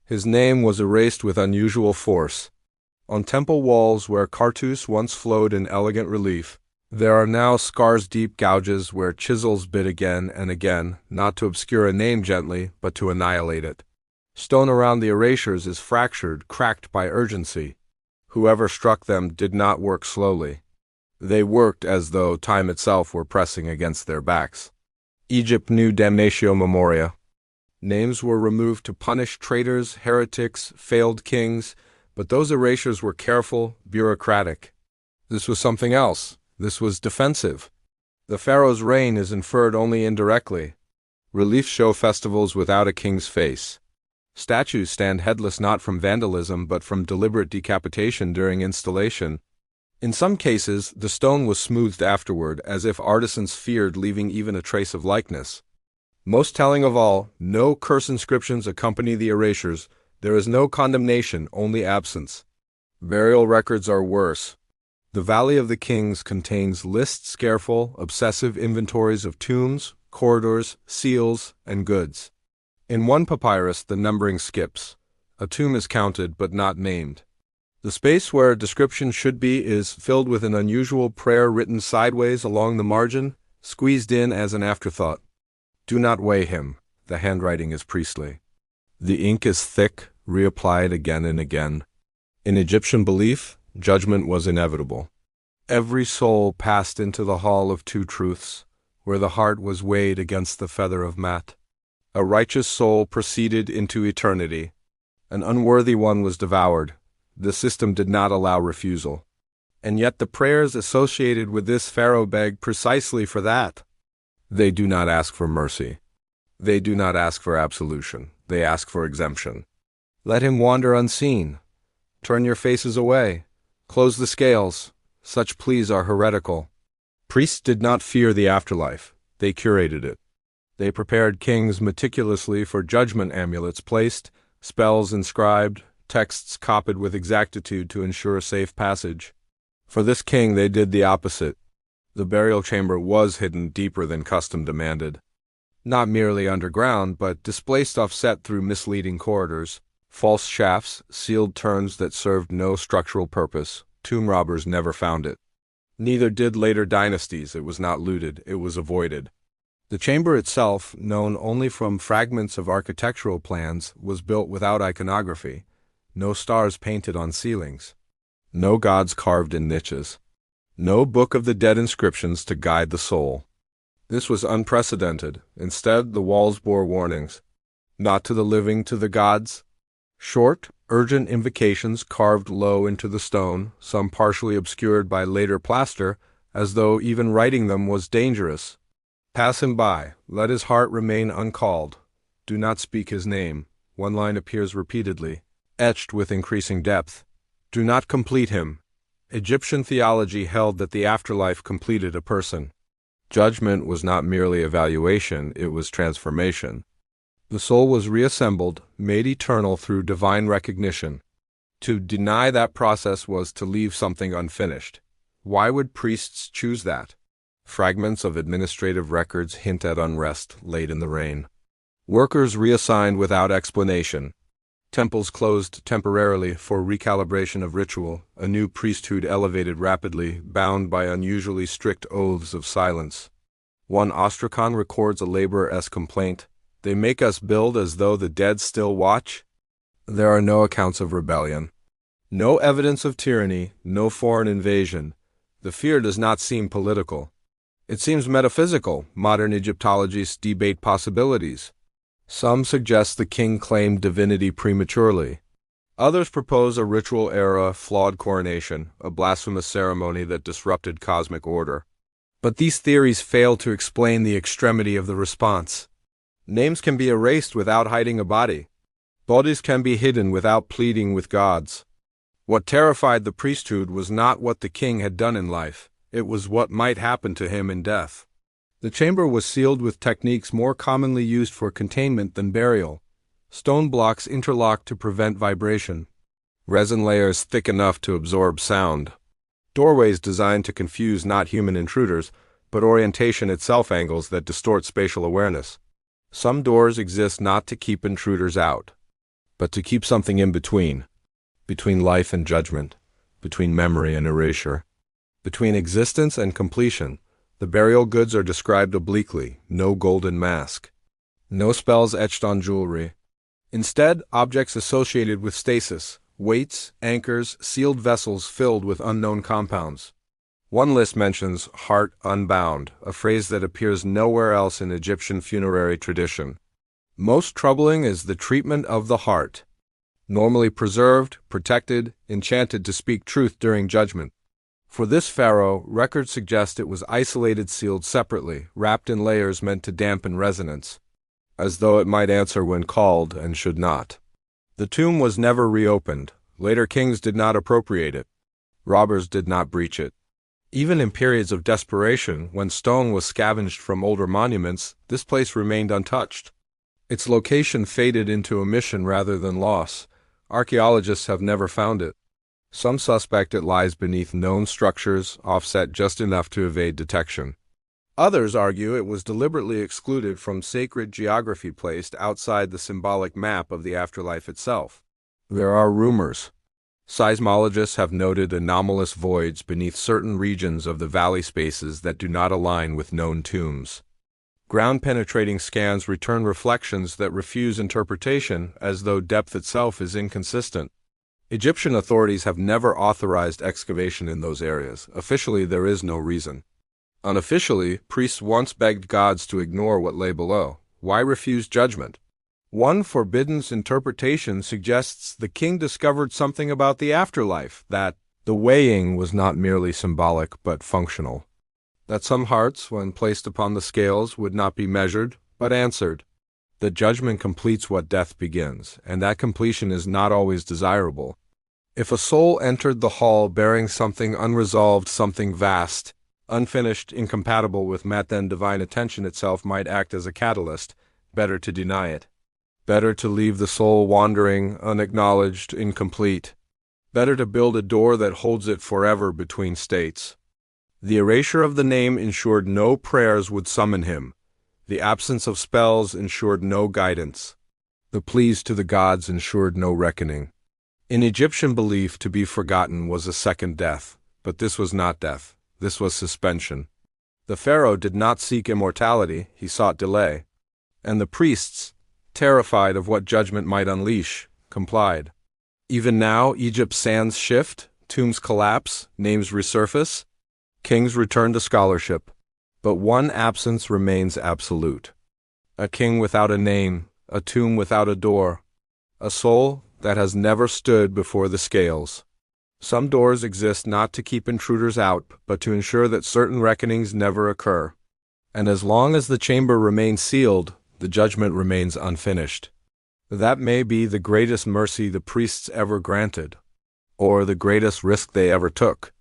His name was erased with unusual force. On temple walls where cartouche once flowed in elegant relief, there are now scars-deep gouges where chisels bit again and again, not to obscure a name gently, but to annihilate it. Stone around the erasures is fractured, cracked by urgency. Whoever struck them did not work slowly. They worked as though time itself were pressing against their backs. Egypt knew damnatio memoria. Names were removed to punish traitors, heretics, failed kings, but those erasures were careful, bureaucratic. This was something else. This was defensive. The pharaoh's reign is inferred only indirectly. Reliefs show festivals without a king's face. Statues stand headless not from vandalism but from deliberate decapitation during installation. In some cases, the stone was smoothed afterward, as if artisans feared leaving even a trace of likeness. Most telling of all, no curse inscriptions accompany the erasures. There is no condemnation, only absence. Burial records are worse. The Valley of the Kings contains lists, careful, obsessive inventories of tombs, corridors, seals, and goods. In one papyrus, the numbering skips. A tomb is counted but not named. The space where a description should be is filled with an unusual prayer written sideways along the margin, squeezed in as an afterthought. Do not weigh him. The handwriting is priestly. The ink is thick, reapplied again and again. In Egyptian belief, judgment was inevitable. Every soul passed into the hall of two truths, where the heart was weighed against the feather of Mat. A righteous soul proceeded into eternity. An unworthy one was devoured. The system did not allow refusal. And yet the prayers associated with this pharaoh beg precisely for that. They do not ask for mercy. They do not ask for absolution. They ask for exemption. Let him wander unseen. Turn your faces away. Close the scales. Such pleas are heretical. Priests did not fear the afterlife. They curated it. They prepared kings meticulously for judgment amulets placed, spells inscribed, texts copied with exactitude to ensure safe passage. For this king they did the opposite. The burial chamber was hidden deeper than custom demanded. Not merely underground, but displaced offset through misleading corridors, false shafts, sealed turns that served no structural purpose. Tomb robbers never found it. Neither did later dynasties. It was not looted, it was avoided. The chamber itself, known only from fragments of architectural plans, was built without iconography. No stars painted on ceilings. No gods carved in niches. No book of the dead inscriptions to guide the soul. This was unprecedented. Instead, the walls bore warnings. Not to the living, to the gods. Short, urgent invocations carved low into the stone, some partially obscured by later plaster, as though even writing them was dangerous. Pass him by. Let his heart remain uncalled. Do not speak his name. One line appears repeatedly, etched with increasing depth. Do not complete him. Egyptian theology held that the afterlife completed a person. Judgment was not merely evaluation, it was transformation. The soul was reassembled, made eternal through divine recognition. To deny that process was to leave something unfinished. Why would priests choose that? Fragments of administrative records hint at unrest late in the reign. Workers reassigned without explanation. Temples closed temporarily for recalibration of ritual, a new priesthood elevated rapidly, bound by unusually strict oaths of silence. One ostracon records a laborer as complaint, "They make us build as though the dead still watch." There are no accounts of rebellion. No evidence of tyranny, no foreign invasion. The fear does not seem political. It seems metaphysical. Modern Egyptologists debate possibilities. Some suggest the king claimed divinity prematurely. Others propose a ritual-era, flawed coronation, a blasphemous ceremony that disrupted cosmic order. But these theories fail to explain the extremity of the response. Names can be erased without hiding a body. Bodies can be hidden without pleading with gods. What terrified the priesthood was not what the king had done in life. It was what might happen to him in death. The chamber was sealed with techniques more commonly used for containment than burial. Stone blocks interlocked to prevent vibration. Resin layers thick enough to absorb sound. Doorways designed to confuse not human intruders, but orientation itself angles that distort spatial awareness. Some doors exist not to keep intruders out. but to keep something in between life and judgment, between memory and erasure, between existence and completion. The burial goods are described obliquely, no golden mask, no spells etched on jewelry. Instead, objects associated with stasis, weights, anchors, sealed vessels filled with unknown compounds. One list mentions heart unbound, a phrase that appears nowhere else in Egyptian funerary tradition. Most troubling is the treatment of the heart. Normally preserved, protected, enchanted to speak truth during judgment. For this pharaoh, records suggest it was isolated, sealed separately, wrapped in layers meant to dampen resonance, as though it might answer when called and should not. The tomb was never reopened. Later kings did not appropriate it. Robbers did not breach it. Even in periods of desperation, when stone was scavenged from older monuments, this place remained untouched. Its location faded into omission rather than loss. Archaeologists have never found it. Some suspect it lies beneath known structures, offset just enough to evade detection. Others argue it was deliberately excluded from sacred geography placed outside the symbolic map of the afterlife itself. There are rumors. Seismologists have noted anomalous voids beneath certain regions of the valley spaces that do not align with known tombs. Ground-penetrating scans return reflections that refuse interpretation, as though depth itself is inconsistent. Egyptian authorities have never authorized excavation in those areas. Officially, there is no reason. Unofficially, priests once begged gods to ignore what lay below. Why refuse judgment? One forbidden interpretation suggests the king discovered something about the afterlife, that the weighing was not merely symbolic but functional. That some hearts, when placed upon the scales, would not be measured, but answered. That judgment completes what death begins, and that completion is not always desirable. If a soul entered the hall bearing something unresolved, something vast, unfinished, incompatible with Mat, then divine attention itself might act as a catalyst. Better to deny it. Better to leave the soul wandering, unacknowledged, incomplete. Better to build a door that holds it forever between states. The erasure of the name ensured no prayers would summon him. The absence of spells ensured no guidance. The pleas to the gods ensured no reckoning. In Egyptian belief, to be forgotten was a second death, but this was not death. This was suspension. The pharaoh did not seek immortality, he sought delay. And the priests, terrified of what judgment might unleash, complied. Even now, Egypt's sands shift, tombs collapse, names resurface, kings return to scholarship. But one absence remains absolute. A king without a name, a tomb without a door, a soul that has never stood before the scales. Some doors exist not to keep intruders out, but to ensure that certain reckonings never occur. And as long as the chamber remains sealed, the judgment remains unfinished. That may be the greatest mercy the priests ever granted, or the greatest risk they ever took.